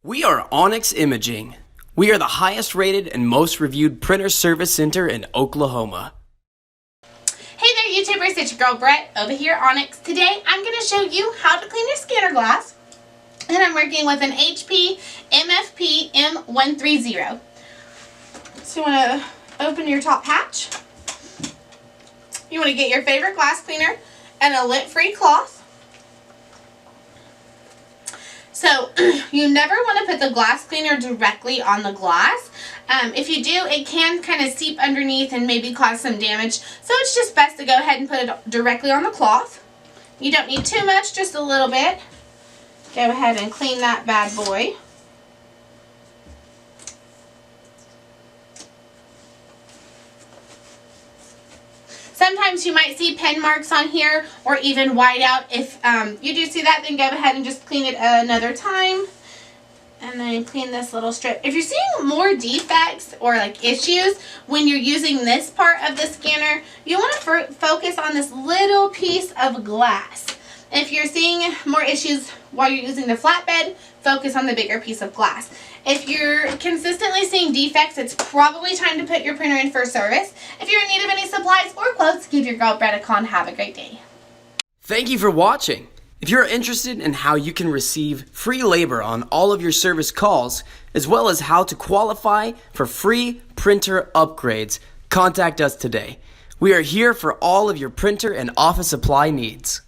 We are Onyx Imaging. We are the highest rated and most reviewed printer service center in Oklahoma. Hey there YouTubers, it's your girl Brett over here at Onyx. Today I'm going to show you how to clean your scanner glass, and I'm working with an HP MFP M-130. So you want to open your top hatch. You want to get your favorite glass cleaner and a lint-free cloth. So you never want to put the glass cleaner directly on the glass. If you do, it can kind of seep underneath and maybe cause some damage. So it's just best to go ahead and put it directly on the cloth. You don't need too much, just a little bit. Go ahead and clean that bad boy. Sometimes you might see pen marks on here or even whiteout. If you do see that, then go ahead and just clean it another time. And then clean this little strip. If you're seeing more defects or like issues when you're using this part of the scanner, you want to focus on this little piece of glass. If you're seeing more issues while you're using the flatbed, focus on the bigger piece of glass. If you're consistently seeing defects, it's probably time to put your printer in for service. If you're in need of any supplies or quotes, give your girl Brett a call and have a great day. Thank you for watching. If you're interested in how you can receive free labor on all of your service calls, as well as how to qualify for free printer upgrades, contact us today. We are here for all of your printer and office supply needs.